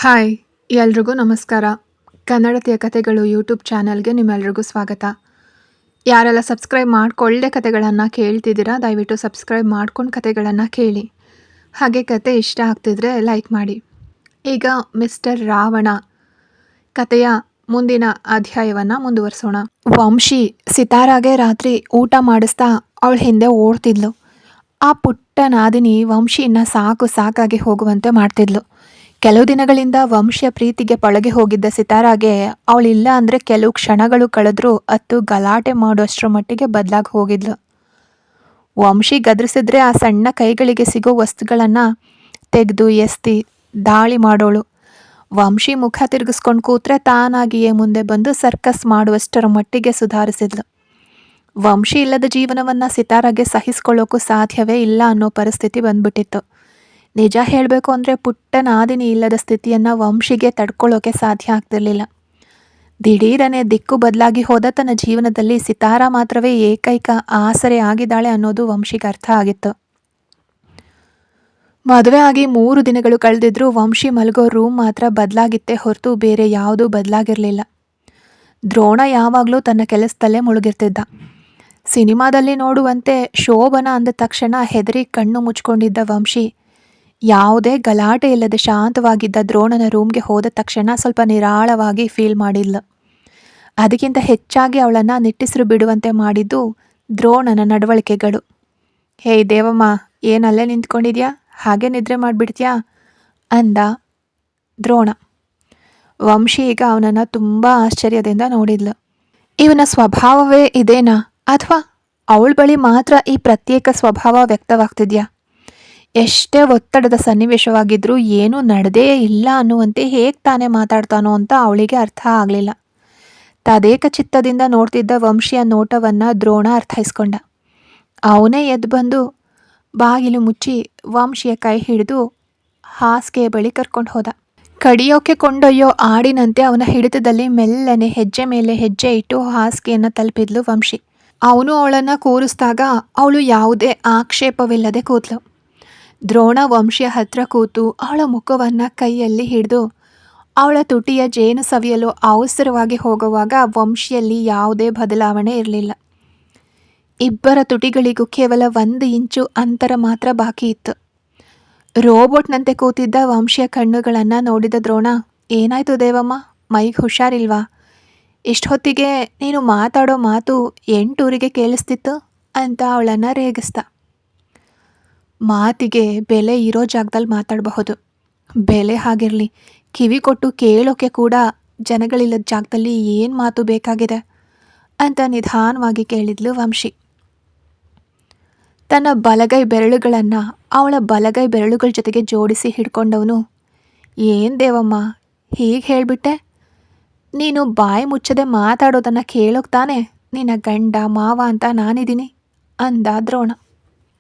Hi ಎಲ್ರಿಗೂ ನಮಸ್ಕಾರ. ಕನ್ನಡತಿಯ ಕಥೆಗಳು ಯೂಟ್ಯೂಬ್ ಚಾನಲ್ಗೆ ನಿಮ್ಮೆಲ್ರಿಗೂ ಸ್ವಾಗತ. ಯಾರೆಲ್ಲ ಸಬ್ಸ್ಕ್ರೈಬ್ ಮಾಡ್ಕೊಳ್ಳದೆ ಕಥೆಗಳನ್ನು ಕೇಳ್ತಿದ್ದೀರಾ, ದಯವಿಟ್ಟು ಸಬ್ಸ್ಕ್ರೈಬ್ ಮಾಡ್ಕೊಂಡು ಕಥೆಗಳನ್ನು ಕೇಳಿ. ಹಾಗೆ ಕತೆ ಇಷ್ಟ ಆಗ್ತಿದ್ರೆ ಲೈಕ್ ಮಾಡಿ. ಈಗ ಮಿಸ್ಟರ್ ರಾವಣ ಕಥೆಯ ಮುಂದಿನ ಅಧ್ಯಾಯವನ್ನು ಮುಂದುವರಿಸೋಣ. ವಂಶಿ ಸಿತಾರಾಗೆ ರಾತ್ರಿ ಊಟ ಮಾಡಿಸ್ತಾ ಅವಳ ಹಿಂದೆ ಓಡ್ತಿದ್ಲು. ಆ ಪುಟ್ಟ ನಾದಿನಿ ವಂಶಿಯನ್ನ ಸಾಕಾಗಿ ಹೋಗುವಂತೆ ಮಾಡ್ತಿದ್ಲು. ಕೆಲವು ದಿನಗಳಿಂದ ವಂಶಿಯ ಪ್ರೀತಿಗೆ ಪಳಗಿ ಹೋಗಿದ್ದ ಸಿತಾರಾಗೆ ಅವಳಿಲ್ಲ ಅಂದರೆ ಕೆಲವು ಕ್ಷಣಗಳು ಕಳೆದ್ರೂ ಅತ್ತು ಗಲಾಟೆ ಮಾಡೋಷ್ಟರ ಮಟ್ಟಿಗೆ ಬದಲಾಗಿ ಹೋಗಿದ್ಲು. ವಂಶಿ ಗದರಿಸಿದ್ರೆ ಆ ಸಣ್ಣ ಕೈಗಳಿಗೆ ಸಿಗೋ ವಸ್ತುಗಳನ್ನು ತೆಗೆದು ಎಸ್ತಿ ದಾಳಿ ಮಾಡೋಳು. ವಂಶಿ ಮುಖ ತಿರುಗಿಸ್ಕೊಂಡು ಕೂತ್ರೆ ತಾನಾಗಿಯೇ ಮುಂದೆ ಬಂದು ಸರ್ಕಸ್ ಮಾಡುವಷ್ಟರ ಮಟ್ಟಿಗೆ ಸುಧಾರಿಸಿದ್ಲು. ವಂಶಿ ಇಲ್ಲದ ಜೀವನವನ್ನು ಸಿತಾರಾಗೆ ಸಹಿಸ್ಕೊಳ್ಳೋಕ್ಕೂ ಸಾಧ್ಯವೇ ಇಲ್ಲ ಅನ್ನೋ ಪರಿಸ್ಥಿತಿ ಬಂದ್ಬಿಟ್ಟಿತ್ತು. ನಿಜ ಹೇಳಬೇಕು ಅಂದರೆ ಪುಟ್ಟ ನಾದಿನಿ ಇಲ್ಲದ ಸ್ಥಿತಿಯನ್ನು ವಂಶಿಗೆ ತಡ್ಕೊಳ್ಳೋಕೆ ಸಾಧ್ಯ ಆಗ್ತಿರ್ಲಿಲ್ಲ. ದಿಢೀರನೆ ದಿಕ್ಕು ಬದಲಾಗಿ ಹೋದ ತನ್ನ ಜೀವನದಲ್ಲಿ ಸಿತಾರಾ ಮಾತ್ರವೇ ಏಕೈಕ ಆಸರೆ ಆಗಿದ್ದಾಳೆ ಅನ್ನೋದು ವಂಶಿಗೆ ಅರ್ಥ ಆಗಿತ್ತು. ಮದುವೆ ಆಗಿ 3 ದಿನಗಳು ಕಳೆದಿದ್ರೂ ವಂಶಿ ಮಲಗೋ ರೂಮ್ ಮಾತ್ರ ಬದಲಾಗಿತ್ತೇ ಹೊರತು ಬೇರೆ ಯಾವುದೂ ಬದಲಾಗಿರಲಿಲ್ಲ. ದ್ರೋಣ ಯಾವಾಗಲೂ ತನ್ನ ಕೆಲಸದಲ್ಲೇ ಮುಳುಗಿರ್ತಿದ್ದ. ಸಿನಿಮಾದಲ್ಲಿ ನೋಡುವಂತೆ ಶೋಭನ ಅಂದ ತಕ್ಷಣ ಹೆದರಿ ಕಣ್ಣು ಮುಚ್ಕೊಂಡಿದ್ದ ವಂಶಿ ಯಾವುದೇ ಗಲಾಟೆ ಇಲ್ಲದೆ ಶಾಂತವಾಗಿದ್ದ ದ್ರೋಣನ ರೂಮ್ಗೆ ಹೋದ ತಕ್ಷಣ ಸ್ವಲ್ಪ ನಿರಾಳವಾಗಿ ಫೀಲ್ ಮಾಡಿದ್ಲು. ಅದಕ್ಕಿಂತ ಹೆಚ್ಚಾಗಿ ಅವಳನ್ನು ನಿಟ್ಟಿಸಿರು ಬಿಡುವಂತೆ ಮಾಡಿದ್ದು ದ್ರೋಣನ ನಡವಳಿಕೆಗಳು. ಹೇಯ್ ದೇವಮ್ಮ, ಏನಲ್ಲೇ ನಿಂತ್ಕೊಂಡಿದ್ಯಾ, ಹಾಗೆ ನಿದ್ರೆ ಮಾಡಿಬಿಡ್ತೀಯಾ ಅಂದ ದ್ರೋಣ. ವಂಶಿ ಈಗ ಅವನನ್ನು ತುಂಬ ಆಶ್ಚರ್ಯದಿಂದ ನೋಡಿದ್ಲು. ಇವನ ಸ್ವಭಾವವೇ ಇದೇನಾ, ಅಥವಾ ಅವಳ ಬಳಿ ಮಾತ್ರ ಈ ಪ್ರತ್ಯೇಕ ಸ್ವಭಾವ ವ್ಯಕ್ತವಾಗ್ತಿದ್ಯಾ? ಎಷ್ಟೇ ಒತ್ತಡದ ಸನ್ನಿವೇಶವಾಗಿದ್ರೂ ಏನೂ ನಡೆದೇ ಇಲ್ಲ ಅನ್ನುವಂತೆ ಹೇಗೆ ತಾನೇ ಮಾತಾಡ್ತಾನೋ ಅಂತ ಅವಳಿಗೆ ಅರ್ಥ ಆಗಲಿಲ್ಲ. ತದೇಕ ಚಿತ್ತದಿಂದ ನೋಡ್ತಿದ್ದ ವಂಶಿಯ ನೋಟವನ್ನು ದ್ರೋಣ ಅರ್ಥೈಸ್ಕೊಂಡ. ಅವನೇ ಎದ್ದು ಬಂದು ಬಾಗಿಲು ಮುಚ್ಚಿ ವಂಶಿಯ ಕೈ ಹಿಡಿದು ಹಾಸಿಗೆಯ ಬಳಿ ಕರ್ಕೊಂಡು ಹೋದ. ಕಡಿಯೋಕೆ ಕೊಂಡೊಯ್ಯೋ ಆಡಿನಂತೆ ಅವನ ಹಿಡಿತದಲ್ಲಿ ಮೆಲ್ಲನೆ ಹೆಜ್ಜೆ ಮೇಲೆ ಹೆಜ್ಜೆ ಇಟ್ಟು ಹಾಸಿಗೆಯನ್ನು ತಲುಪಿದ್ಲು ವಂಶಿ. ಅವನು ಅವಳನ್ನು ಕೂರಿಸಿದಾಗ ಅವಳು ಯಾವುದೇ ಆಕ್ಷೇಪವಿಲ್ಲದೆ ಕೂತ್ಲು. ದ್ರೋಣ ವಂಶಿಯ ಹತ್ರ ಕೂತು ಅವಳ ಮುಖವನ್ನು ಕೈಯಲ್ಲಿ ಹಿಡಿದು ಅವಳ ತುಟಿಯ ಜೇನು ಸವಿಯಲು ಅವಸರವಾಗಿ ಹೋಗುವಾಗ ವಂಶಿಯಲ್ಲಿ ಯಾವುದೇ ಬದಲಾವಣೆ ಇರಲಿಲ್ಲ. ಇಬ್ಬರ ತುಟಿಗಳಿಗೂ ಕೇವಲ 1 ಇಂಚು ಅಂತರ ಮಾತ್ರ ಬಾಕಿ ಇತ್ತು. ರೋಬೋಟ್ನಂತೆ ಕೂತಿದ್ದ ವಂಶಿಯ ಕಣ್ಣುಗಳನ್ನು ನೋಡಿದ ದ್ರೋಣ, ಏನಾಯ್ತು ದೇವಮ್ಮ, ಮೈಗೆ ಹುಷಾರಿಲ್ವಾ? ಇಷ್ಟೊತ್ತಿಗೆ ನೀನು ಮಾತಾಡೋ ಮಾತು 8 ಊರಿಗೆ ಕೇಳಿಸ್ತಿತ್ತು ಅಂತ ಅವಳನ್ನು ರೇಗಿಸ್ದ. ಮಾತಿಗೆ ಬೆಲೆ ಇರೋ ಜಾಗದಲ್ಲಿ ಮಾತಾಡಬಹುದು, ಬೆಲೆ ಹಾಗಿರಲಿ ಕಿವಿ ಕೊಟ್ಟು ಕೇಳೋಕೆ ಕೂಡ ಜನಗಳಿಲ್ಲದ ಜಾಗದಲ್ಲಿ ಏನು ಮಾತು ಬೇಕಾಗಿದೆ ಅಂತ ನಿಧಾನವಾಗಿ ಕೇಳಿದ್ಲು ವಂಶಿ. ತನ್ನ ಬಲಗೈ ಬೆರಳುಗಳನ್ನು ಅವಳ ಬಲಗೈ ಬೆರಳುಗಳ ಜೊತೆಗೆ ಜೋಡಿಸಿ ಹಿಡ್ಕೊಂಡವನು, ಏನು ದೇವಮ್ಮ ಹೀಗೆ ಹೇಳಿಬಿಟ್ಟೆ? ನೀನು ಬಾಯಿ ಮುಚ್ಚದೆ ಮಾತಾಡೋದನ್ನು ಕೇಳೋಕೆ ತಾನೆ ನಿನ್ನ ಗಂಡ ಮಾವ ಅಂತ ನಾನಿದ್ದೀನಿ ಅಂದ ದ್ರೋಣ.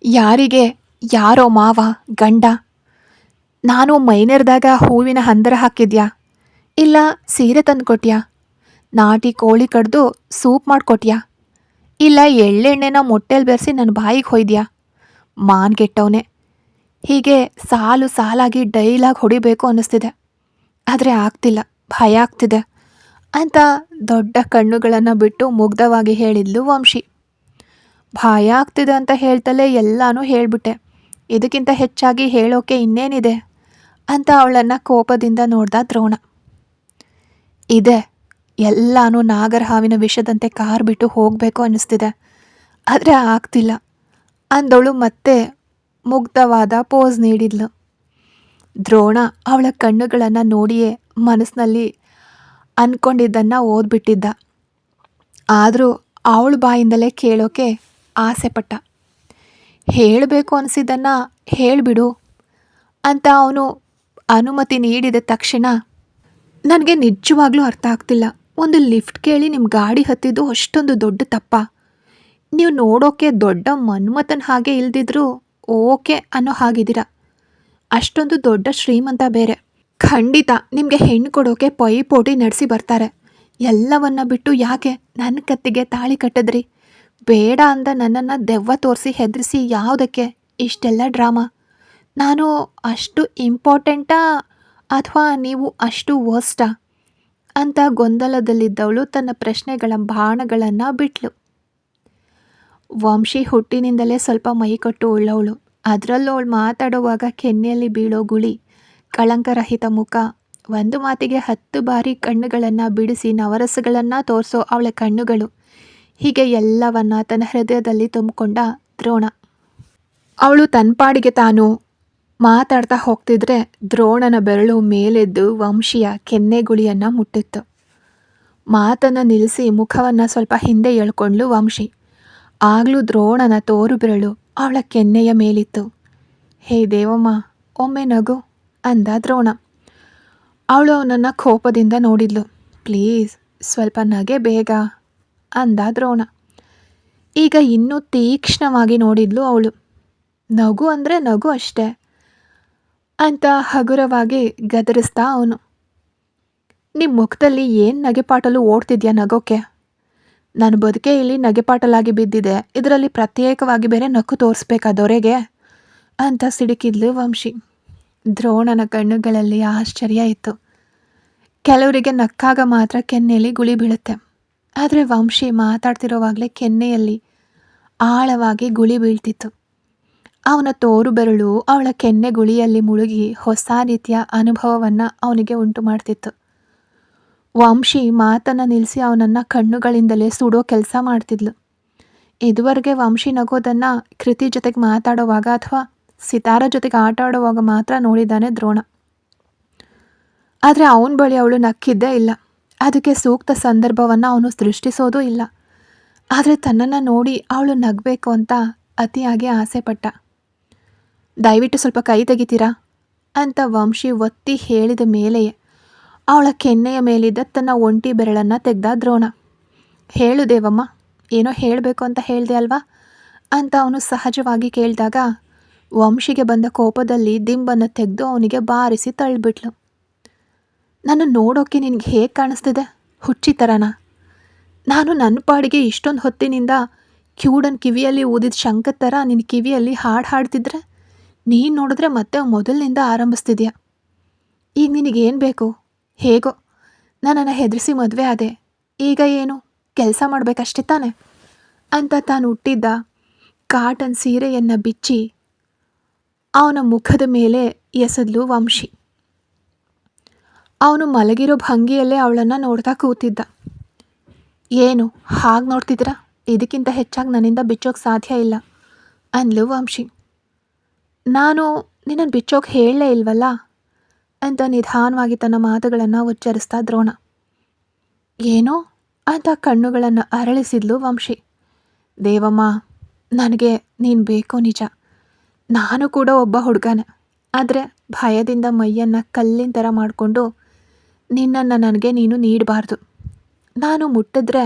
ಯಾರಿಗೆ ಯಾರೋ ಮಾವ ಗಂಡ? ನಾನು ಮೈನೆರೆದಾಗ ಹೂವಿನ ಹಂದರ ಹಾಕಿದ್ಯಾ, ಇಲ್ಲ ಸೀರೆ ತಂದು ಕೊಟ್ಯಾ, ನಾಟಿ ಕೋಳಿ ಕಡ್ದು ಸೂಪ್ ಮಾಡಿಕೊಟ್ಯಾ, ಇಲ್ಲ ಎಳ್ಳೆಣ್ಣೆನ ಮೊಟ್ಟೆಲಿ ಬೆರೆಸಿ ನನ್ನ ಬಾಯಿಗೆ ಹೊಯ್ದ್ಯಾ? ಮಾನ್ಗೆಟ್ಟವನೆ. ಹೀಗೆ ಸಾಲು ಸಾಲಾಗಿ ಡೈಲಾಗ್ ಹೊಡಿಬೇಕು ಅನ್ನಿಸ್ತಿದೆ, ಆದರೆ ಆಗ್ತಿಲ್ಲ, ಭಯ ಆಗ್ತಿದೆ ಅಂತ ದೊಡ್ಡ ಕಣ್ಣುಗಳನ್ನು ಬಿಟ್ಟು ಮುಗ್ಧವಾಗಿ ಹೇಳಿದ್ಲು ವಂಶಿ. ಭಯ ಆಗ್ತಿದೆ ಅಂತ ಹೇಳ್ತಲೇ ಎಲ್ಲನೂ ಹೇಳಿಬಿಟ್ಟೆ, ಇದಕ್ಕಿಂತ ಹೆಚ್ಚಾಗಿ ಹೇಳೋಕೆ ಇನ್ನೇನಿದೆ ಅಂತ ಅವಳನ್ನು ಕೋಪದಿಂದ ನೋಡ್ದ ದ್ರೋಣ. ಇದೆ, ಎಲ್ಲನೂ ನಾಗರಹಾವಿನ ವಿಷದಂತೆ ಕಾರ್ ಬಿಟ್ಟು ಹೋಗಬೇಕು ಅನ್ನಿಸ್ತಿದೆ, ಆದರೆ ಆಗ್ತಿಲ್ಲ ಅಂದವಳು ಮತ್ತೆ ಮುಗ್ಧವಾದ ಪೋಸ್ ನೀಡಿದ್ಲು. ದ್ರೋಣ ಅವಳ ಕಣ್ಣುಗಳನ್ನು ನೋಡಿಯೇ ಮನಸ್ಸಿನಲ್ಲಿ ಅಂದ್ಕೊಂಡಿದ್ದನ್ನು ಓದ್ಬಿಟ್ಟಿದ್ದ. ಆದರೂ ಅವಳ ಬಾಯಿಂದಲೇ ಕೇಳೋಕೆ ಆಸೆಪಟ್ಟ. ಹೇಳಬೇಕು ಅನಿಸಿದ್ದನ್ನು ಹೇಳಿಬಿಡು ಅಂತ ಅವನು ಅನುಮತಿ ನೀಡಿದ ತಕ್ಷಣ, ನನಗೆ ನಿಜವಾಗ್ಲೂ ಅರ್ಥ ಆಗ್ತಿಲ್ಲ, ಒಂದು ಲಿಫ್ಟ್ ಕೇಳಿ ನಿಮ್ಮ ಗಾಡಿ ಹತ್ತಿದ್ದು ಅಷ್ಟೊಂದು ದೊಡ್ಡ ತಪ್ಪ? ನೀವು ನೋಡೋಕೆ ದೊಡ್ಡ ಮನ್ಮಥನ ಹಾಗೆ ಇಲ್ದಿದ್ರೂ ಓಕೆ ಅನ್ನೋ ಹಾಗಿದ್ದೀರ, ಅಷ್ಟೊಂದು ದೊಡ್ಡ ಶ್ರೀಮಂತ ಬೇರೆ. ಖಂಡಿತ ನಿಮಗೆ ಹೆಣ್ಣು ಕೊಡೋಕೆ ಪೈಪೋಟಿ ನಡೆಸಿ ಬರ್ತಾರೆ. ಎಲ್ಲವನ್ನ ಬಿಟ್ಟು ಯಾಕೆ ನನ್ನ ಕತ್ತಿಗೆ ತಾಳಿ ಕಟ್ಟಿದ್ರಿ? ಬೇಡ ಅಂದ ನನ್ನನ್ನು ದೆವ್ವ ತೋರಿಸಿ ಹೆದರಿಸಿ ಯಾವುದಕ್ಕೆ ಇಷ್ಟೆಲ್ಲ ಡ್ರಾಮಾ? ನಾನು ಅಷ್ಟು ಇಂಪಾರ್ಟೆಂಟಾ ಅಥವಾ ನೀವು ಅಷ್ಟು ವರ್ಸ್ಟಾ ಅಂತ ಗೊಂದಲದಲ್ಲಿದ್ದವಳು ತನ್ನ ಪ್ರಶ್ನೆಗಳ ಬಾಣಗಳನ್ನು ಬಿಟ್ಲು. ವಂಶಿ ಹುಟ್ಟಿನಿಂದಲೇ ಸ್ವಲ್ಪ ಮೈಕಟ್ಟು ಉಳ್ಳವಳು. ಅದರಲ್ಲೂ ಅವಳು ಮಾತಾಡುವಾಗ ಕೆನ್ನೆಯಲ್ಲಿ ಬೀಳೋ ಗುಳಿ, ಕಳಂಕರಹಿತ ಮುಖ, ಒಂದು ಮಾತಿಗೆ 10 ಬಾರಿ ಕಣ್ಣುಗಳನ್ನು ಬಿಡಿಸಿ ನವರಸಗಳನ್ನು ತೋರಿಸೋ ಅವಳ ಕಣ್ಣುಗಳು, ಹೀಗೆ ಎಲ್ಲವನ್ನ ತನ್ನ ಹೃದಯದಲ್ಲಿ ತುಂಬಿಕೊಂಡ ದ್ರೋಣ. ಅವಳು ತನ್ನ ಪಾಡಿಗೆ ತಾನು ಮಾತಾಡ್ತಾ ಹೋಗ್ತಿದ್ರೆ ದ್ರೋಣನ ಬೆರಳು ಮೇಲೆದ್ದು ವಂಶಿಯ ಕೆನ್ನೆಗುಳಿಯನ್ನು ಮುಟ್ಟಿತ್ತು. ಮಾತನ್ನು ನಿಲ್ಲಿಸಿ ಮುಖವನ್ನು ಸ್ವಲ್ಪ ಹಿಂದೆ ಎಳ್ಕೊಂಡ್ಲು ವಂಶಿ. ಆಗಲೂ ದ್ರೋಣನ ತೋರು ಬೆರಳು ಅವಳ ಕೆನ್ನೆಯ ಮೇಲಿತ್ತು. ಹೇ ದೇವಮ್ಮ, ಒಮ್ಮೆ ನಗು ಅಂದ ದ್ರೋಣ. ಅವಳು ಅವನನ್ನು ಕೋಪದಿಂದ ನೋಡಿದ್ಲು. ಪ್ಲೀಸ್ ಸ್ವಲ್ಪ ನಗೆ ಬೇಗ ಅಂದ ದ್ರೋಣ. ಈಗ ಇನ್ನೂ ತೀಕ್ಷ್ಣವಾಗಿ ನೋಡಿದ್ಲು ಅವಳು. ನಗು ಅಂದರೆ ನಗು ಅಷ್ಟೆ ಅಂತ ಹಗುರವಾಗಿ ಗದರಿಸ್ತಾ ಅವನು. ನಿಮ್ಮ ಮುಖದಲ್ಲಿ ಏನು ನಗೆಪಾಟಲು ಓಡ್ತಿದ್ಯಾ ನಗೋಕ್ಕೆ? ನನ್ನ ಬದುಕೆ ಇಲ್ಲಿ ನಗೆಪಾಟಲಾಗಿ ಬಿದ್ದಿದೆ, ಇದರಲ್ಲಿ ಪ್ರತ್ಯೇಕವಾಗಿ ಬೇರೆ ನಕ್ಕು ತೋರಿಸ್ಬೇಕಾ ದೊರೆಗೆ ಅಂತ ಸಿಡುಕಿದ್ಲು ವಂಶಿ. ದ್ರೋಣನ ಕಣ್ಣುಗಳಲ್ಲಿ ಆಶ್ಚರ್ಯ ಇತ್ತು. ಕೆಲವರಿಗೆ ನಕ್ಕಾಗ ಮಾತ್ರ ಕೆನ್ನೆಯಲ್ಲಿ ಗುಳಿ ಬೀಳುತ್ತೆ, ಆದರೆ ವಂಶಿ ಮಾತಾಡ್ತಿರೋವಾಗಲೇ ಕೆನ್ನೆಯಲ್ಲಿ ಆಳವಾಗಿ ಗುಳಿ ಬೀಳ್ತಿತ್ತು. ಅವನ ತೋರು ಬೆರಳು ಅವಳ ಕೆನ್ನೆ ಗುಳಿಯಲ್ಲಿ ಮುಳುಗಿ ಹೊಸ ರೀತಿಯ ಅನುಭವವನ್ನು ಅವನಿಗೆ ಉಂಟು ಮಾಡ್ತಿತ್ತು. ವಂಶಿ ಮಾತನ್ನು ನಿಲ್ಲಿಸಿ ಅವನನ್ನು ಕಣ್ಣುಗಳಿಂದಲೇ ಸುಡೋ ಕೆಲಸ ಮಾಡ್ತಿದ್ಲು. ಇದುವರೆಗೆ ವಂಶಿ ನಗೋದನ್ನು ಕೃತಿ ಜೊತೆಗೆ ಮಾತಾಡುವಾಗ ಅಥವಾ ಸಿತಾರ ಜೊತೆಗೆ ಆಟ ಆಡುವಾಗ ಮಾತ್ರ ನೋಡಿದ್ದಾನೆ ದ್ರೋಣ. ಆದರೆ ಅವನ ಬಳಿ ಅವಳು ನಕ್ಕಿದ್ದೇ ಇಲ್ಲ. ಅದಕ್ಕೆ ಸೂಕ್ತ ಸಂದರ್ಭವನ್ನು ಅವನು ಸೃಷ್ಟಿಸೋದೂ ಇಲ್ಲ. ಆದರೆ ತನ್ನನ್ನು ನೋಡಿ ಅವಳು ನಗಬೇಕು ಅಂತ ಅತಿಯಾಗಿ ಆಸೆಪಟ್ಟ. ದಯವಿಟ್ಟು ಸ್ವಲ್ಪ ಕೈ ತೆಗಿತೀರಾ ಅಂತ ವಂಶಿ ಒತ್ತಿ ಹೇಳಿದ ಮೇಲೆಯೇ ಅವಳ ಕೆನ್ನೆಯ ಮೇಲಿದ್ದ ತನ್ನ ಒಂಟಿ ಬೆರಳನ್ನು ತೆಗ್ದ ದ್ರೋಣ. ಹೇಳು ದೇವಮ್ಮ, ಏನೋ ಹೇಳಬೇಕು ಅಂತ ಹೇಳಿದೆ ಅಲ್ವಾ ಅಂತ ಅವನು ಸಹಜವಾಗಿ ಕೇಳಿದಾಗ ವಂಶಿಗೆ ಬಂದ ಕೋಪದಲ್ಲಿ ದಿಂಬನ್ನು ತೆಗೆದು ಅವನಿಗೆ ಬಾರಿಸಿ ತಳ್ಳಿಬಿಟ್ಲು. ನಾನು ನೋಡೋಕ್ಕೆ ನಿನಗೆ ಹೇಗೆ ಕಾಣಿಸ್ತಿದೆ? ಹುಚ್ಚಿ ಥರನಾ? ನಾನು ನನ್ನ ಪಾಡಿಗೆ ಇಷ್ಟೊಂದು ಹೊತ್ತಿನಿಂದ ಕ್ಯೂಡನ್ ಕಿವಿಯಲ್ಲಿ ಊದಿದ ಶಂಕದ ಥರ ನಿನ್ನ ಕಿವಿಯಲ್ಲಿ ಹಾಡು ಹಾಡ್ತಿದ್ರೆ ನೀನು ನೋಡಿದ್ರೆ ಮತ್ತೆ ಮೊದಲಿನಿಂದ ಆರಂಭಿಸ್ತಿದ್ಯಾ. ಈಗ ನಿನಗೇನು ಬೇಕು? ಹೇಗೋ ನನ್ನನ್ನು ಹೆದರಿಸಿ ಮದುವೆ ಆದೆ, ಈಗ ಏನು ಕೆಲಸ ಮಾಡಬೇಕಷ್ಟೇ ತಾನೆ ಅಂತ ತಾನು ಹುಟ್ಟಿದ್ದ ಕಾಟನ್ ಸೀರೆಯನ್ನು ಬಿಚ್ಚಿ ಅವನ ಮುಖದ ಮೇಲೆ ಎಸೆದ್ಲು ವಂಶಿ. ಅವನು ಮಲಗಿರೋ ಭಂಗಿಯಲ್ಲೇ ಅವಳನ್ನು ನೋಡ್ತಾ ಕೂತಿದ್ದ. ಏನು ಹಾಗೆ ನೋಡ್ತಿದ್ದೀರಾ? ಇದಕ್ಕಿಂತ ಹೆಚ್ಚಾಗಿ ನನ್ನಿಂದ ಬಿಚ್ಚೋಕೆ ಸಾಧ್ಯ ಇಲ್ಲ ಅಂದ್ಲು ವಂಶಿ. ನಾನು ನಿನ್ನನ್ನು ಬಿಚ್ಚೋಕೆ ಹೇಳಲೇ ಇಲ್ವಲ್ಲ ಅಂತ ನಿಧಾನವಾಗಿ ತನ್ನ ಮಾತುಗಳನ್ನು ಉಚ್ಚರಿಸ್ತಾ ದ್ರೋಣ. ಏನೋ ಅಂತ ಕಣ್ಣುಗಳನ್ನು ಅರಳಿಸಿದ್ಲು ವಂಶಿ. ದೇವಮ್ಮ, ನನಗೆ ನೀನು ಬೇಕು ನಿಜ. ನಾನು ಕೂಡ ಒಬ್ಬ ಹುಡುಗನೇ. ಆದರೆ ಭಯದಿಂದ ಮೈಯನ್ನು ಕಲ್ಲಿನ ಥರ ಮಾಡಿಕೊಂಡು ನಿನ್ನನ್ನು ನನಗೆ ನೀನು ನೀಡಬಾರ್ದು. ನಾನು ಮುಟ್ಟಿದ್ರೆ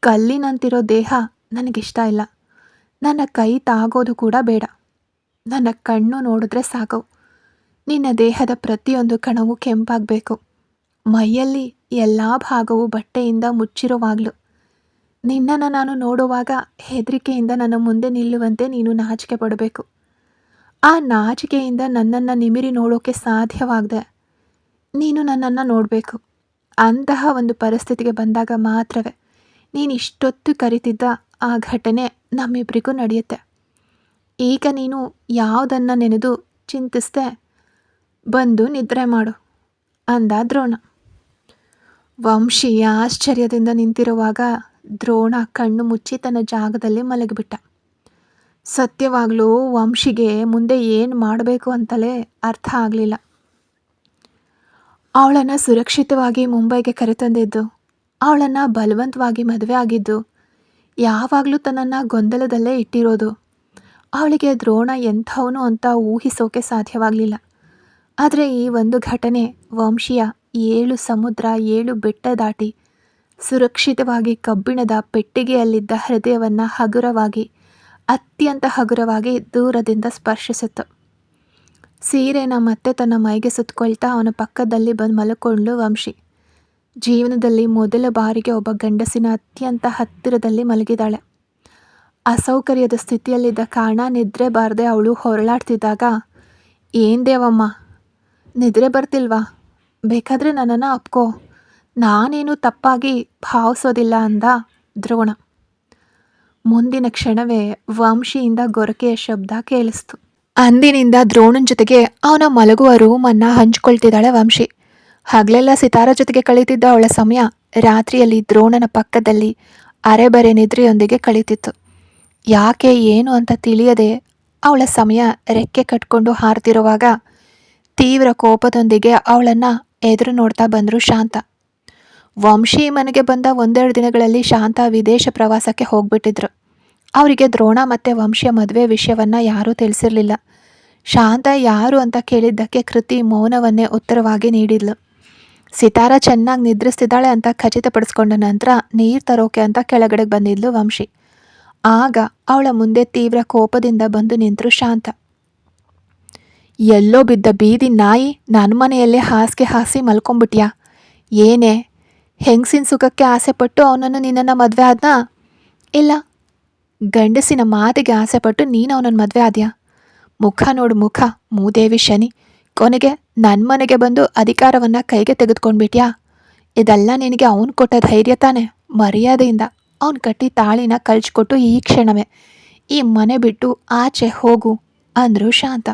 ಕಲ್ಲಿನಂತಿರೋ ದೇಹ ನನಗಿಷ್ಟ ಇಲ್ಲ. ನನ್ನ ಕೈ ತಾಗೋದು ಕೂಡ ಬೇಡ. ನನ್ನ ಕಣ್ಣು ನೋಡಿದ್ರೆ ಸಾಕು. ನಿನ್ನ ದೇಹದ ಪ್ರತಿಯೊಂದು ಕಣವೂ ಕೆಂಪಾಗಬೇಕು. ಮೈಯಲ್ಲಿ ಎಲ್ಲ ಭಾಗವೂ ಬಟ್ಟೆಯಿಂದ ಮುಚ್ಚಿರುವಾಗಲೂ ನಿನ್ನನ್ನು ನಾನು ನೋಡುವಾಗ ಹೆದರಿಕೆಯಿಂದ ನನ್ನ ಮುಂದೆ ನಿಲ್ಲುವಂತೆ ನೀನು ನಾಚಿಕೆ ಪಡಬೇಕು. ಆ ನಾಚಿಕೆಯಿಂದ ನನ್ನನ್ನು ನಿಮಿರಿ ನೋಡೋಕ್ಕೆ ಸಾಧ್ಯವಾಗದೆ ನೀನು ನನ್ನನ್ನು ನೋಡಬೇಕು. ಅಂತಹ ಒಂದು ಪರಿಸ್ಥಿತಿಗೆ ಬಂದಾಗ ಮಾತ್ರವೇ ನೀನು ಇಷ್ಟೊತ್ತು ಕರಿತಿದ್ದ ಆ ಘಟನೆ ನಮ್ಮಿಬ್ಬರಿಗೂ ನಡೆಯುತ್ತೆ. ಈಗ ನೀನು ಯಾವುದನ್ನು ನೆನೆದು ಚಿಂತಿಸ್ದೆ ಬಂದು ನಿದ್ರೆ ಮಾಡು ಅಂದ ದ್ರೋಣ. ವಂಶಿ ಆಶ್ಚರ್ಯದಿಂದ ನಿಂತಿರುವಾಗ ದ್ರೋಣ ಕಣ್ಣು ಮುಚ್ಚಿ ತನ್ನ ಜಾಗದಲ್ಲಿ ಮಲಗಿಬಿಟ್ಟ. ಸತ್ಯವಾಗಲೂ ವಂಶಿಗೆ ಮುಂದೆ ಏನು ಮಾಡಬೇಕು ಅಂತಲೇ ಅರ್ಥ ಆಗಲಿಲ್ಲ. ಅವಳನ್ನು ಸುರಕ್ಷಿತವಾಗಿ ಮುಂಬೈಗೆ ಕರೆತಂದಿದ್ದು, ಅವಳನ್ನು ಬಲವಂತವಾಗಿ ಮದುವೆ ಆಗಿದ್ದು, ಯಾವಾಗಲೂ ತನ್ನನ್ನು ಗೊಂದಲದಲ್ಲೇ ಇಟ್ಟಿರೋದು, ಅವಳಿಗೆ ದ್ರೋಣ ಎಂಥವನು ಅಂತ ಊಹಿಸೋಕೆ ಸಾಧ್ಯವಾಗಲಿಲ್ಲ. ಆದರೆ ಈ ಒಂದು ಘಟನೆ ವಂಶಿಯ 7 ಸಮುದ್ರ 7 ಬೆಟ್ಟ ದಾಟಿ ಸುರಕ್ಷಿತವಾಗಿ ಕಬ್ಬಿಣದ ಪೆಟ್ಟಿಗೆಯಲ್ಲಿದ್ದ ಹೃದಯವನ್ನು ಹಗುರವಾಗಿ, ಅತ್ಯಂತ ಹಗುರವಾಗಿ ದೂರದಿಂದ ಸ್ಪರ್ಶಿಸಿತ್ತು. ಸೀರೆನ ಮತ್ತೆ ತನ್ನ ಮೈಗೆ ಸುತ್ತಕೊಳ್ತಾ ಅವನ ಪಕ್ಕದಲ್ಲಿ ಬಂದು ಮಲ್ಕೊಂಡ್ಳು ವಂಶಿ. ಜೀವನದಲ್ಲಿ ಮೊದಲ ಬಾರಿಗೆ ಒಬ್ಬ ಗಂಡಸಿನ ಅತ್ಯಂತ ಹತ್ತಿರದಲ್ಲಿ ಮಲಗಿದಾಳೆ. ಅಸೌಕರ್ಯದ ಸ್ಥಿತಿಯಲ್ಲಿದ್ದ ಕಾರಣ ನಿದ್ರೆ ಬಾರದೆ ಅವಳು ಹೊರಳಾಡ್ತಿದ್ದಾಗ, ಏನು ದೇವಮ್ಮ ನಿದ್ರೆ ಬರ್ತಿಲ್ವಾ? ಬೇಕಾದರೆ ನನ್ನನ್ನು ಅಪ್ಕೋ, ನಾನೇನು ತಪ್ಪಾಗಿ ಭಾವಿಸೋದಿಲ್ಲ ಅಂದ ದ್ರೋಣ. ಮುಂದಿನ ಕ್ಷಣವೇ ವಂಶಿಯಿಂದ ಗೊರಕೆಯ ಶಬ್ದ ಕೇಳಿಸ್ತು. ಅಂದಿನಿಂದ ದ್ರೋಣನ ಜೊತೆಗೆ ಅವನ ಮಲಗುವ ರೂಮನ್ನು ಹಂಚ್ಕೊಳ್ತಿದ್ದಾಳೆ ವಂಶಿ. ಹಗಲೆಲ್ಲ ಸಿತಾರ ಜೊತೆಗೆ ಕಳೀತಿದ್ದ ಅವಳ ಸಮಯ ರಾತ್ರಿಯಲ್ಲಿ ದ್ರೋಣನ ಪಕ್ಕದಲ್ಲಿ ಅರೆಬರೆ ನಿದ್ರೆಯೊಂದಿಗೆ ಕಳೀತಿತ್ತು. ಯಾಕೆ ಏನು ಅಂತ ತಿಳಿಯದೆ ಅವಳ ಸಮಯ ರೆಕ್ಕೆ ಕಟ್ಕೊಂಡು ಹಾರ್ತಿರುವಾಗ ತೀವ್ರ ಕೋಪದೊಂದಿಗೆ ಅವಳನ್ನು ಎದುರು ನೋಡ್ತಾ ಬಂದರು ಶಾಂತ. ವಂಶಿ ಮನೆಗೆ ಬಂದ ಒಂದೆರಡು ದಿನಗಳಲ್ಲಿ ಶಾಂತ ವಿದೇಶ ಪ್ರವಾಸಕ್ಕೆ ಹೋಗ್ಬಿಟ್ಟಿದ್ರು. ಅವರಿಗೆ ದ್ರೋಣ ಮತ್ತು ವಂಶಿಯ ಮದುವೆ ವಿಷಯವನ್ನು ಯಾರೂ ತಿಳಿಸಿರಲಿಲ್ಲ. ಶಾಂತ ಯಾರು ಅಂತ ಕೇಳಿದ್ದಕ್ಕೆ ಕೃತಿ ಮೌನವನ್ನೇ ಉತ್ತರವಾಗಿ ನೀಡಿದ್ಲು. ಸಿತಾರ ಚೆನ್ನಾಗಿ ನಿದ್ರಿಸ್ತಿದ್ದಾಳೆ ಅಂತ ಖಚಿತಪಡಿಸ್ಕೊಂಡ ನಂತರ ನೀರು ತರೋಕೆ ಅಂತ ಕೆಳಗಡೆ ಬಂದಿದ್ಲು ವಂಶಿ. ಆಗ ಅವಳ ಮುಂದೆ ತೀವ್ರ ಕೋಪದಿಂದ ಬಂದು ನಿಂತರು ಶಾಂತ. ಎಲ್ಲೋ ಬಿದ್ದ ಬೀದಿ ನಾಯಿ ನನ್ನ ಮನೆಯಲ್ಲೇ ಹಾಸಿಗೆ ಹಾಸಿ ಮಲ್ಕೊಂಬಿಟ್ಯಾ? ಏನೇ ಹೆಂಗಸಿನ ಸುಖಕ್ಕೆ ಆಸೆಪಟ್ಟು ಅವನನ್ನು ನಿನ್ನನ್ನು ಮದುವೆ ಆದ್ನಾ? ಇಲ್ಲ, ಗಂಡಸಿನ ಮಾತಿಗೆ ಆಸೆಪಟ್ಟು ನೀನು ಅವನನ್ನು ಮದುವೆ ಆದ್ಯಾ? ಮುಖ ನೋಡು ಮುಖ, ಮೂದೇವಿ ಶನಿ. ಕೊನೆಗೆ ನನ್ನ ಮನೆಗೆ ಬಂದು ಅಧಿಕಾರವನ್ನು ಕೈಗೆ ತೆಗೆದುಕೊಂಡ್ಬಿಟ್ಯಾ? ಇದೆಲ್ಲ ನಿನಗೆ ಅವನು ಕೊಟ್ಟ ಧೈರ್ಯ ತಾನೆ? ಮರ್ಯಾದೆಯಿಂದ ಅವನು ಕಟ್ಟಿ ತಾಳಿನ ಕಳ್ಚಿಕೊಟ್ಟು ಈ ಕ್ಷಣವೇ ಈ ಮನೆ ಬಿಟ್ಟು ಆಚೆ ಹೋಗು ಅಂದರು ಶಾಂತ.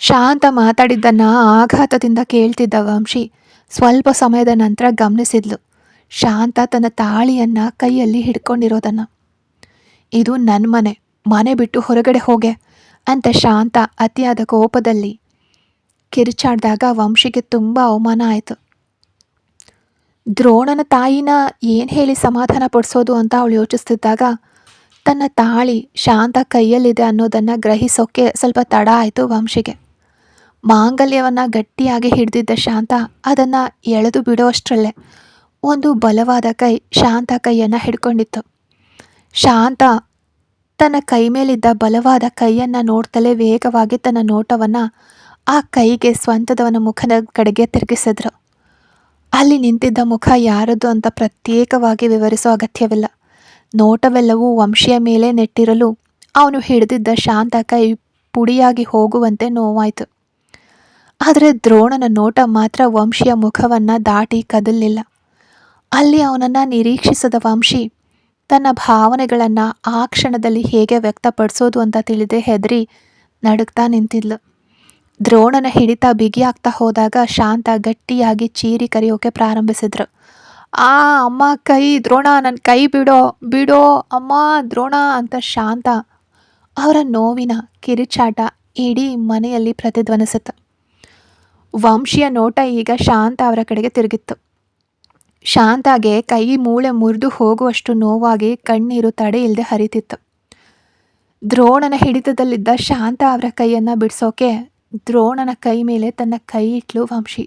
ಶಾಂತ ಮಾತಾಡಿದ್ದನ್ನು ಆಘಾತದಿಂದ ಕೇಳ್ತಿದ್ದ ವಂಶಿ ಸ್ವಲ್ಪ ಸಮಯದ ನಂತರ ಗಮನಿಸಿದ್ಲು ಶಾಂತ ತನ್ನ ತಾಳಿಯನ್ನು ಕೈಯಲ್ಲಿ ಹಿಡ್ಕೊಂಡಿರೋದನ್ನು. ಇದು ನನ್ನ ಮನೆ, ಮನೆ ಬಿಟ್ಟು ಹೊರಗಡೆ ಹೋಗೆ ಅಂತ ಶಾಂತ ಅತಿಯಾದ ಕೋಪದಲ್ಲಿ ಕಿರುಚಾಡಿದಾಗ ವಂಶಿಗೆ ತುಂಬ ಅವಮಾನ ಆಯಿತು. ದ್ರೋಣನ ತಾಯಿನ ಏನು ಹೇಳಿ ಸಮಾಧಾನ ಪಡಿಸೋದು ಅಂತ ಅವಳು ಯೋಚಿಸ್ತಿದ್ದಾಗ ತನ್ನ ತಾಳಿ ಶಾಂತ ಕೈಯಲ್ಲಿದೆ ಅನ್ನೋದನ್ನು ಗ್ರಹಿಸೋಕ್ಕೆ ಸ್ವಲ್ಪ ತಡ ಆಯಿತು ವಂಶಿಗೆ. ಮಾಂಗಲ್ಯವನ್ನು ಗಟ್ಟಿಯಾಗಿ ಹಿಡಿದಿದ್ದ ಶಾಂತ ಅದನ್ನು ಎಳೆದು ಬಿಡೋಷ್ಟರಲ್ಲೇ ಒಂದು ಬಲವಾದ ಕೈ ಶಾಂತ ಕೈಯನ್ನು ಹಿಡ್ಕೊಂಡಿತ್ತು. ಶಾಂತ ತನ್ನ ಕೈ ಮೇಲಿದ್ದ ಬಲವಾದ ಕೈಯನ್ನು ನೋಡ್ತಲೇ ವೇಗವಾಗಿ ತನ್ನ ನೋಟವನ್ನು ಆ ಕೈಗೆ ಸ್ವಂತದವನ ಮುಖದ ಕಡೆಗೆ ತಿರುಗಿಸಿದ್ರು. ಅಲ್ಲಿ ನಿಂತಿದ್ದ ಮುಖ ಯಾರದ್ದು ಅಂತ ಪ್ರತ್ಯೇಕವಾಗಿ ವಿವರಿಸೋ ಅಗತ್ಯವಿಲ್ಲ. ನೋಟವೆಲ್ಲವೂ ವಂಶಿಯ ಮೇಲೆ ನೆಟ್ಟಿರಲು ಅವನು ಹಿಡಿದಿದ್ದ ಶಾಂತ ಕೈ ಪುಡಿಯಾಗಿ ಹೋಗುವಂತೆ ನೋವಾಯಿತು. ಆದರೆ ದ್ರೋಣನ ನೋಟ ಮಾತ್ರ ವಂಶಿಯ ಮುಖವನ್ನು ದಾಟಿ ಕದಲಿಲ್ಲ. ಅಲ್ಲಿ ಅವನನ್ನು ನಿರೀಕ್ಷಿಸದ ವಂಶಿ ತನ್ನ ಭಾವನೆಗಳನ್ನು ಆ ಕ್ಷಣದಲ್ಲಿ ಹೇಗೆ ವ್ಯಕ್ತಪಡಿಸೋದು ಅಂತ ತಿಳಿದೇ ಹೆದರಿ ನಡುಗ್ತಾ ನಿಂತಿದ್ಲು. ದ್ರೋಣನ ಹಿಡಿತ ಬಿಗಿಯಾಗ್ತಾ ಹೋದಾಗ ಶಾಂತ ಗಟ್ಟಿಯಾಗಿ ಚೀರಿ ಕರೆಯೋಕೆ ಪ್ರಾರಂಭಿಸಿದ್ರು. ಅಮ್ಮ ಕೈ, ದ್ರೋಣ ನನ್ನ ಕೈ ಬಿಡೋ ಬಿಡೋ ಅಮ್ಮ ದ್ರೋಣ ಅಂತ ಶಾಂತ ಅವರ ನೋವಿನ ಕಿರುಚಾಟ ಇಡೀ ಮನೆಯಲ್ಲಿ ಪ್ರತಿಧ್ವನಿಸಿತು. ವಂಶಿಯ ನೋಟ ಈಗ ಶಾಂತ ಅವರ ಕಡೆಗೆ ತಿರುಗಿತ್ತು. ಶಾಂತಾಗೆ ಕೈ ಮೂಳೆ ಮುರಿದು ಹೋಗುವಷ್ಟು ನೋವಾಗಿ ಕಣ್ಣೀರು ತಡೆ ಇಲ್ಲದೆ ಹರಿತಿತ್ತು. ದ್ರೋಣನ ಹಿಡಿತದಲ್ಲಿದ್ದ ಶಾಂತ ಅವರ ಕೈಯನ್ನು ಬಿಡಿಸೋಕೆ ದ್ರೋಣನ ಕೈ ಮೇಲೆ ತನ್ನ ಕೈ ಇಟ್ಲು ವಂಶಿ.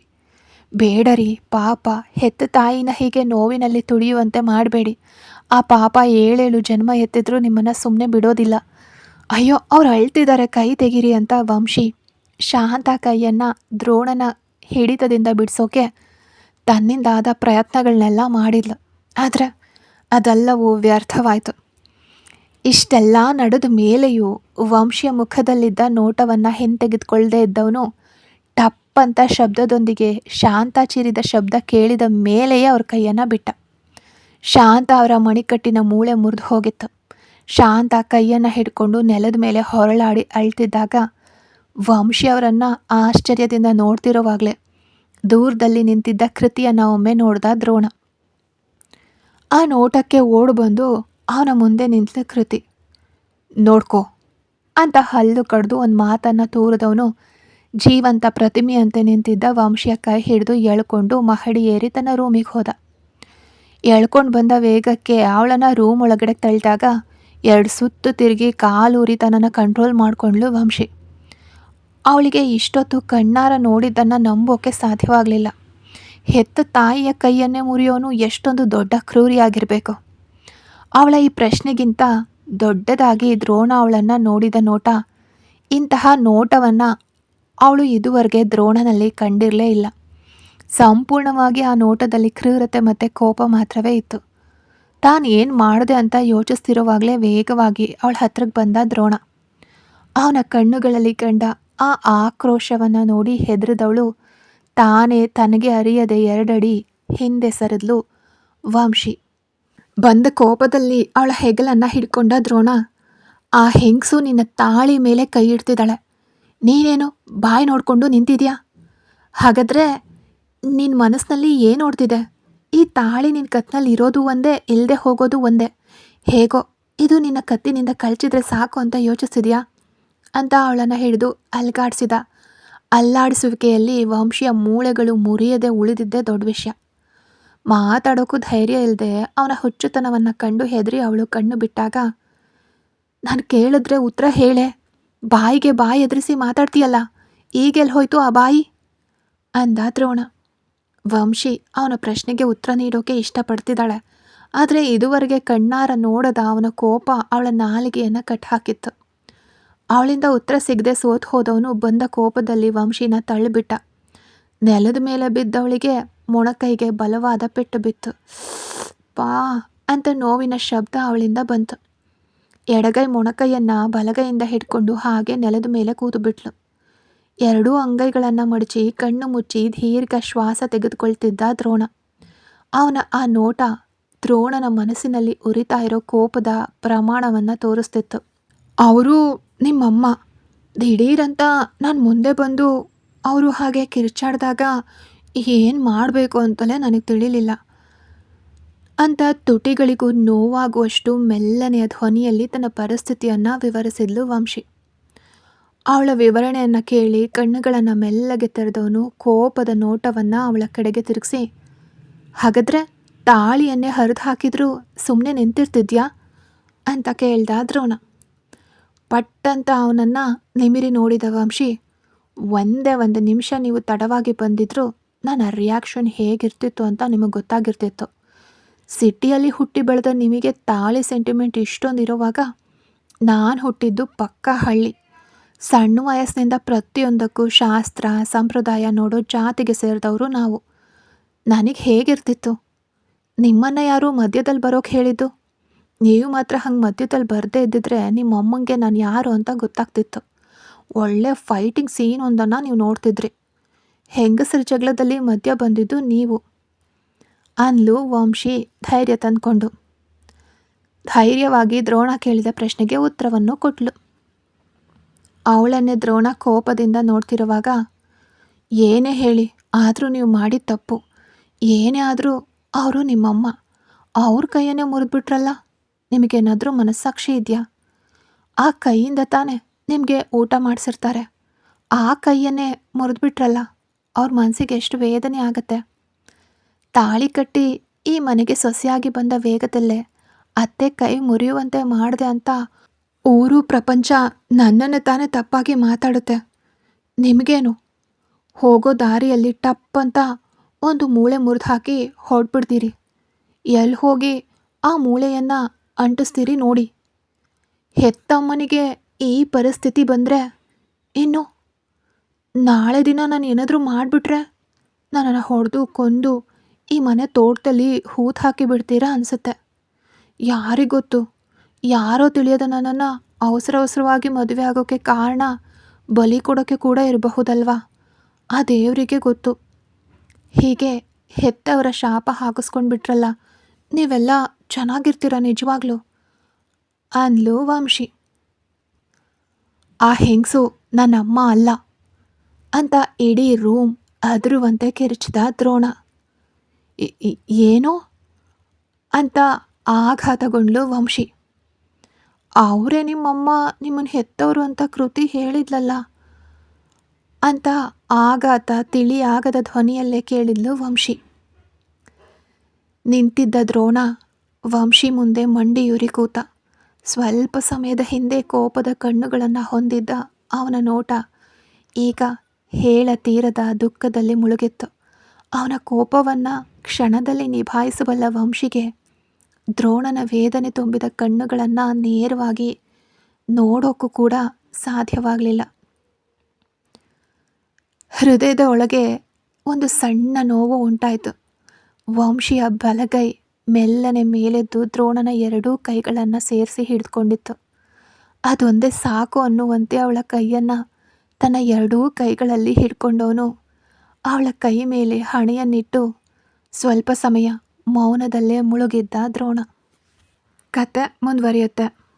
ಬೇಡರಿ ಪಾಪ, ಹೆತ್ತ ತಾಯಿನ ಹೀಗೆ ನೋವಿನಲ್ಲಿ ತುಳಿಯುವಂತೆ ಮಾಡಬೇಡಿ. ಆ ಪಾಪ 7 ಜನ್ಮ ಎತ್ತಿದ್ರೂ ನಿಮ್ಮನ್ನು ಸುಮ್ಮನೆ ಬಿಡೋದಿಲ್ಲ. ಅಯ್ಯೋ ಅವ್ರು ಅಳ್ತಿದ್ದಾರೆ, ಕೈ ತೆಗೀರಿ ಅಂತ ವಂಶಿ ಶಾಂತ ಕೈಯನ್ನು ದ್ರೋಣನ ಹಿಡಿತದಿಂದ ಬಿಡಿಸೋಕೆ ತನ್ನಿಂದಾದ ಪ್ರಯತ್ನಗಳನ್ನೆಲ್ಲ ಮಾಡಿದ್ಲು. ಆದರೆ ಅದೆಲ್ಲವೂ ವ್ಯರ್ಥವಾಯಿತು. ಇಷ್ಟೆಲ್ಲ ನಡೆದ ಮೇಲೆಯೂ ವಂಶಿಯ ಮುಖದಲ್ಲಿದ್ದ ನೋಟವನ್ನು ಹಿಂತೆಗೆದುಕೊಳ್ಳದೆ ಇದ್ದವನು ಟಪ್ಪಂತ ಶಬ್ದದೊಂದಿಗೆ ಶಾಂತ ಚೀರಿದ ಶಬ್ದ ಕೇಳಿದ ಮೇಲೆಯೇ ಅವ್ರ ಕೈಯನ್ನು ಬಿಟ್ಟ. ಶಾಂತ ಅವರ ಮಣಿಕಟ್ಟಿನ ಮೂಳೆ ಮುರಿದು ಹೋಗಿತ್ತು. ಶಾಂತ ಕೈಯನ್ನು ಹಿಡ್ಕೊಂಡು ನೆಲದ ಮೇಲೆ ಹೊರಳಾಡಿ ಅಳ್ತಿದ್ದಾಗ ವಂಶಿಯವರನ್ನು ಆಶ್ಚರ್ಯದಿಂದ ನೋಡ್ತಿರೋವಾಗಲೇ ದೂರದಲ್ಲಿ ನಿಂತಿದ್ದ ಕೃತಿಯನ್ನು ಒಮ್ಮೆ ನೋಡ್ದ ದ್ರೋಣ. ಆ ನೋಟಕ್ಕೆ ಓಡು ಬಂದು ಅವನ ಮುಂದೆ ನಿಂತ ಕೃತಿ. ನೋಡ್ಕೋ ಅಂತ ಹಲ್ಲು ಕಡ್ದು ಒಂದು ಮಾತನ್ನು ತೋರಿದವನು ಜೀವಂತ ಪ್ರತಿಮೆಯಂತೆ ನಿಂತಿದ್ದ ವಂಶಿಯ ಕೈ ಹಿಡಿದು ಎಳ್ಕೊಂಡು ಮಹಡಿ ಏರಿ ತನ್ನ ರೂಮಿಗೆ ಹೋದ. ಎಳ್ಕೊಂಡು ಬಂದ ವೇಗಕ್ಕೆ ಅವಳನ್ನು ರೂಮ್ ಒಳಗಡೆ ತಳ್ಳಿದಾಗ 2 ಸುತ್ತು ತಿರುಗಿ ಕಾಲೂರಿ ತನ್ನನ್ನು ಕಂಟ್ರೋಲ್ ಮಾಡಿಕೊಂಡ್ಳು ವಂಶಿ. ಅವಳಿಗೆ ಇಷ್ಟೊತ್ತು ಕಣ್ಣಾರ ನೋಡಿದ್ದನ್ನು ನಂಬೋಕೆ ಸಾಧ್ಯವಾಗಲಿಲ್ಲ. ಹೆತ್ತ ತಾಯಿಯ ಕೈಯನ್ನೇ ಮುರಿಯೋನು ಎಷ್ಟೊಂದು ದೊಡ್ಡ ಕ್ರೂರಿಯಾಗಿರಬೇಕು. ಅವಳ ಈ ಪ್ರಶ್ನೆಗಿಂತ ದೊಡ್ಡದಾಗಿ ದ್ರೋಣ ಅವಳನ್ನು ನೋಡಿದ ನೋಟ. ಇಂತಹ ನೋಟವನ್ನು ಅವಳು ಇದುವರೆಗೆ ದ್ರೋಣನಲ್ಲಿ ಕಂಡಿರಲೇ ಇಲ್ಲ. ಸಂಪೂರ್ಣವಾಗಿ ಆ ನೋಟದಲ್ಲಿ ಕ್ರೂರತೆ ಮತ್ತು ಕೋಪ ಮಾತ್ರವೇ ಇತ್ತು. ತಾನು ಏನು ಮಾಡಿದೆ ಅಂತ ಯೋಚಿಸ್ತಿರುವಾಗಲೇ ವೇಗವಾಗಿ ಅವಳ ಹತ್ರಕ್ಕೆ ಬಂದ ದ್ರೋಣ. ಅವನ ಕಣ್ಣುಗಳಲ್ಲಿ ಕಂಡ ಆ ಆಕ್ರೋಶವನ್ನು ನೋಡಿ ಹೆದರಿದವಳು ತಾನೇ ತನಗೆ ಅರಿಯದೆ 2 ಅಡಿ ಹಿಂದೆ ಸರಿದ್ಲು ವಂಶಿ. ಬಂದ ಕೋಪದಲ್ಲಿ ಅವಳ ಹೆಗಲನ್ನು ಹಿಡ್ಕೊಂಡ ದ್ರೋಣ. ಆ ಹೆಂಗಸು ನಿನ್ನ ತಾಳಿ ಮೇಲೆ ಕೈ ಇಡ್ತಿದ್ದಾಳೆ, ನೀನೇನು ಬಾಯಿ ನೋಡ್ಕೊಂಡು ನಿಂತಿದ್ಯಾ? ಹಾಗಾದ್ರೆ ನಿನ್ನ ಮನಸ್ಸಿನಲ್ಲಿ ಏನು ನೋಡ್ತಿದೆ? ಈ ತಾಳಿ ನಿನ್ನ ಕತ್ನಲ್ಲಿ ಇರೋದು ಒಂದೇ, ಇಲ್ಲದೆ ಹೋಗೋದು ಒಂದೇ. ಹೇಗೋ ಇದು ನಿನ್ನ ಕತ್ತಿನಿಂದ ಕಳ್ಚಿದ್ರೆ ಸಾಕು ಅಂತ ಯೋಚಿಸಿದ್ಯಾ ಅಂತ ಅವಳನ್ನು ಹಿಡಿದು ಅಲ್ಗಾಡಿಸಿದ. ಅಲ್ಲಾಡಿಸುವಿಕೆಯಲ್ಲಿ ವಂಶಿಯ ಮೂಳೆಗಳು ಮುರಿಯದೆ ಉಳಿದಿದ್ದೇ ದೊಡ್ಡ ವಿಷಯ. ಮಾತಾಡೋಕ್ಕೂ ಧೈರ್ಯ ಇಲ್ಲದೆ ಅವನ ಹುಚ್ಚುತನವನ್ನು ಕಂಡು ಹೆದರಿ ಅವಳು ಕಣ್ಣು ಬಿಟ್ಟಾಗ, ನಾನು ಕೇಳಿದ್ರೆ ಉತ್ತರ ಹೇಳೆ, ಬಾಯಿಗೆ ಬಾಯಿ ಎದುರಿಸಿ ಮಾತಾಡ್ತೀಯಲ್ಲ, ಈಗೆಲ್ಲಿ ಹೋಯ್ತು ಆ ಬಾಯಿ ಅಂದ ದ್ರೋಣ. ವಂಶಿ ಅವನ ಪ್ರಶ್ನೆಗೆ ಉತ್ತರ ನೀಡೋಕೆ ಇಷ್ಟಪಡ್ತಿದ್ದಾಳೆ. ಆದರೆ ಇದುವರೆಗೆ ಕಣ್ಣಾರ ನೋಡದ ಅವನ ಕೋಪ ಅವಳ ನಾಲಿಗೆಯನ್ನು ಕಟ್ಟಾಕಿತ್ತು. ಅವಳಿಂದ ಉತ್ತರ ಸಿಗದೆ ಸೋತು ಹೋದವನು ಬಂದ ಕೋಪದಲ್ಲಿ ವಂಶಿನ ತಳ್ಳಿಬಿಟ್ಟ. ನೆಲದ ಮೇಲೆ ಬಿದ್ದವಳಿಗೆ ಮೊಣಕೈಗೆ ಬಲವಾದ ಪೆಟ್ಟು ಬಿತ್ತು. ಪಾ ಅಂತ ನೋವಿನ ಶಬ್ದ ಅವಳಿಂದ ಬಂತು. ಎಡಗೈ ಮೊಣಕೈಯನ್ನು ಬಲಗೈಯಿಂದ ಹಿಡ್ಕೊಂಡು ಹಾಗೆ ನೆಲದ ಮೇಲೆ ಕೂತುಬಿಟ್ಲು. 2 ಅಂಗೈಗಳನ್ನು ಮಡಚಿ ಕಣ್ಣು ಮುಚ್ಚಿ ದೀರ್ಘ ಶ್ವಾಸ ತೆಗೆದುಕೊಳ್ತಿದ್ದ ದ್ರೋಣ. ಅವನ ಆ ನೋಟ ದ್ರೋಣನ ಮನಸ್ಸಿನಲ್ಲಿ ಉರಿತಾ ಇರೋ ಕೋಪದ ಪ್ರಮಾಣವನ್ನು ತೋರಿಸ್ತಿತ್ತು. ಅವರು ನಿಮ್ಮಮ್ಮ ದಿಢೀರಂತ ನಾನು ಮುಂದೆ ಬಂದು ಅವರು ಹಾಗೆ ಕಿರ್ಚಾಡಿದಾಗ ಏನು ಮಾಡಬೇಕು ಅಂತಲೇ ನನಗೆ ತಿಳಿಲಿಲ್ಲ ಅಂತ ತುಟಿಗಳಿಗೂ ನೋವಾಗುವಷ್ಟು ಮೆಲ್ಲನೆಯ ಧ್ವನಿಯಲ್ಲಿ ತನ್ನ ಪರಿಸ್ಥಿತಿಯನ್ನು ವಿವರಿಸಿದ್ಲು ವಂಶಿ. ಅವಳ ವಿವರಣೆಯನ್ನು ಕೇಳಿ ಕಣ್ಣುಗಳನ್ನು ಮೆಲ್ಲಗೆ ತೆರೆದವನು ಕೋಪದ ನೋಟವನ್ನು ಅವಳ ಕಡೆಗೆ ತಿರುಗಿಸಿ, ಹಾಗಾದ್ರೆ ತಾಳಿಯನ್ನೇ ಹರಿದು ಹಾಕಿದ್ರೂ ಸುಮ್ಮನೆ ನಿಂತಿರ್ತಿದ್ಯಾ ಅಂತ ಕೇಳ್ದ ದ್ರೋಣ. ಪಟ್ಟಂತ ಅವನನ್ನು ನಿಮಿರಿ ನೋಡಿದ ವಂಶಿ, ಒಂದೇ 1 ನಿಮಿಷ ನೀವು ತಡವಾಗಿ ಬಂದಿದ್ರು ನನ್ನ ರಿಯಾಕ್ಷನ್ ಹೇಗಿರ್ತಿತ್ತು ಅಂತ ನಿಮಗೆ ಗೊತ್ತಾಗಿರ್ತಿತ್ತು. ಸಿಟಿಯಲ್ಲಿ ಹುಟ್ಟಿ ಬೆಳೆದ ನಿಮಗೆ ತಾಳಿ ಸೆಂಟಿಮೆಂಟ್ ಇಷ್ಟೊಂದು ಇರೋವಾಗ, ನಾನು ಹುಟ್ಟಿದ್ದು ಪಕ್ಕ ಹಳ್ಳಿ. ಸಣ್ಣ ವಯಸ್ಸಿನಿಂದ ಪ್ರತಿಯೊಂದಕ್ಕೂ ಶಾಸ್ತ್ರ ಸಂಪ್ರದಾಯ ನೋಡೋ ಜಾತಿಗೆ ಸೇರಿದವರು ನಾವು. ನನಗೆ ಹೇಗಿರ್ತಿತ್ತು? ನಿಮ್ಮನ್ನು ಯಾರು ಮಧ್ಯದಲ್ಲಿ ಬರೋಕ್ಕೆ ಹೇಳಿದ್ದು? ನೀವು ಮಾತ್ರ ಹಂಗೆ ಮಧ್ಯದಲ್ಲಿ ಬರದೇ ಇದ್ದಿದ್ರೆ ನಿಮ್ಮ ಅಮ್ಮಂಗೆ ನಾನು ಯಾರು ಅಂತ ಗೊತ್ತಾಗ್ತಿತ್ತು. ಒಳ್ಳೆ ಫೈಟಿಂಗ್ ಸೀನ್ ಒಂದನ್ನು ನೀವು ನೋಡ್ತಿದ್ರಿ. ಹೆಂಗಸರ ಜಗಳದಲ್ಲಿ ಮಧ್ಯ ಬಂದಿದ್ದು ನೀವು ಅನ್ಲು ವಂಶಿ ಧೈರ್ಯ ತಂದ್ಕೊಂಡು. ಧೈರ್ಯವಾಗಿ ದ್ರೋಣ ಕೇಳಿದ ಪ್ರಶ್ನೆಗೆ ಉತ್ತರವನ್ನು ಕೊಟ್ಲು. ಅವಳನ್ನೇ ದ್ರೋಣ ಕೋಪದಿಂದ ನೋಡ್ತಿರುವಾಗ, ಏನೇ ಹೇಳಿ ಆದರೂ ನೀವು ಮಾಡಿದ ತಪ್ಪು. ಏನೇ ಆದರೂ ಅವರು ನಿಮ್ಮಮ್ಮ, ಅವ್ರ ಕೈಯನ್ನೇ ಮುರಿದ್ಬಿಟ್ರಲ್ಲ, ನಿಮಗೇನಾದರೂ ಮನಸ್ಸಾಕ್ಷಿ ಇದೆಯಾ? ಆ ಕೈಯಿಂದ ತಾನೇ ನಿಮಗೆ ಊಟ ಮಾಡಿಸಿರ್ತಾರೆ. ಆ ಕೈಯನ್ನೇ ಮುರಿದ್ಬಿಟ್ರಲ್ಲ, ಅವ್ರ ಮನಸ್ಸಿಗೆ ಎಷ್ಟು ವೇದನೆ ಆಗತ್ತೆ. ತಾಳಿ ಕಟ್ಟಿ ಈ ಮನೆಗೆ ಸೊಸೆಯಾಗಿ ಬಂದ ವೇಗದಲ್ಲೇ ಅತ್ತೆ ಕೈ ಮುರಿಯುವಂತೆ ಮಾಡಿದೆ ಅಂತ ಊರು ಪ್ರಪಂಚ ನನ್ನನ್ನು ತಾನೇ ತಪ್ಪಾಗಿ ಮಾತಾಡುತ್ತೆ. ನಿಮಗೇನು, ಹೋಗೋ ದಾರಿಯಲ್ಲಿ ಟಪ್ ಅಂತ ಒಂದು ಮೂಳೆ ಮುರಿದು ಹಾಕಿ ಹೊರಟ್ಬಿಡ್ತೀರಿ. ಎಲ್ಲಿ ಹೋಗಿ ಆ ಮೂಳೆಯನ್ನು ಅಂಟಿಸ್ತೀರಿ ನೋಡಿ. ಹೆತ್ತಮ್ಮನಿಗೆ ಈ ಪರಿಸ್ಥಿತಿ ಬಂದರೆ ಇನ್ನು ನಾಳೆ ದಿನ ನಾನು ಏನಾದರೂ ಮಾಡಿಬಿಟ್ರೆ ನನ್ನನ್ನು ಹೊಡೆದು ಕೊಂದು ಈ ಮನೆ ತೋಟದಲ್ಲಿ ಹೂತು ಹಾಕಿ ಬಿಡ್ತೀರಾ ಅನಿಸುತ್ತೆ. ಯಾರಿಗೊತ್ತು, ಯಾರೋ ತಿಳಿಯದ ನನ್ನನ್ನು ಅವಸರವಾಗಿ ಮದುವೆ ಆಗೋಕ್ಕೆ ಕಾರಣ ಬಲಿ ಕೊಡೋಕ್ಕೆ ಕೂಡ ಇರಬಹುದಲ್ವಾ? ಆ ದೇವರಿಗೆ ಗೊತ್ತು. ಹೀಗೆ ಹೆತ್ತವರ ಶಾಪ ಹಾಕಿಸ್ಕೊಂಡ್ಬಿಟ್ರಲ್ಲ, ನೀವೆಲ್ಲ ಚೆನ್ನಾಗಿರ್ತೀರ ನಿಜವಾಗ್ಲೂ ಅಂದ್ಲು ವಂಶಿ. ಆ ಹೆಂಗಸು ನನ್ನಮ್ಮ ಅಲ್ಲ ಅಂತ ಇಡೀ ರೂಮ್ ಅದರುವಂತೆ ಕಿರಿಚಿದ ದ್ರೋಣ. ಏನೋ ಅಂತ ಆಘಾತಗೊಂಡ್ಲು ವಂಶಿ. ಅವರೇ ನಿಮ್ಮಮ್ಮ ನಿಮ್ಮನ್ನು ಹೆತ್ತವರು ಅಂತ ಕೃತಿ ಹೇಳಿದ್ಲಲ್ಲ ಅಂತ ಆಘಾತ ತಿಳಿಯಾಗದ ಧ್ವನಿಯಲ್ಲೇ ಕೇಳಿದ್ಲು ವಂಶಿ. ನಿಂತಿದ್ದ ದ್ರೋಣ ವಂಶಿ ಮುಂದೆ ಮಂಡಿಯೂರಿ ಕೂತ. ಸ್ವಲ್ಪ ಸಮಯದ ಹಿಂದೆ ಕೋಪದ ಕಣ್ಣುಗಳನ್ನು ಹೊಂದಿದ್ದ ಅವನ ನೋಟ ಈಗ ಹೇಳತೀರದ ದುಃಖದಲ್ಲಿ ಮುಳುಗಿತ್ತು. ಅವನ ಕೋಪವನ್ನು ಕ್ಷಣದಲ್ಲಿ ನಿಭಾಯಿಸಬಲ್ಲ ವಂಶಿಗೆ ದ್ರೋಣನ ವೇದನೆ ತುಂಬಿದ ಕಣ್ಣುಗಳನ್ನು ನೇರವಾಗಿ ನೋಡೋಕ್ಕೂ ಕೂಡ ಸಾಧ್ಯವಾಗಲಿಲ್ಲ. ಹೃದಯದ ಒಳಗೆ ಒಂದು ಸಣ್ಣ ನೋವು ಉಂಟಾಯಿತು. ವಂಶಿಯ ಬಲಗೈ ಮೆಲ್ಲನೆ ಮೇಲೆದ್ದು ದ್ರೋಣನ 2 ಕೈಗಳನ್ನು ಸೇರಿಸಿ ಹಿಡಿದುಕೊಂಡಿತ್ತು. ಅದೊಂದೇ ಸಾಕು ಅನ್ನುವಂತೆ ಅವಳ ಕೈಯನ್ನು ತನ್ನ ಎರಡೂ ಕೈಗಳಲ್ಲಿ ಹಿಡ್ಕೊಂಡವನು ಅವಳ ಕೈ ಮೇಲೆ ಹಣೆಯನ್ನಿಟ್ಟು ಸ್ವಲ್ಪ ಸಮಯ ಮೌನದಲ್ಲೇ ಮುಳುಗಿದ್ದ ದ್ರೋಣ. ಕತೆ ಮುಂದುವರಿಯುತ್ತೆ.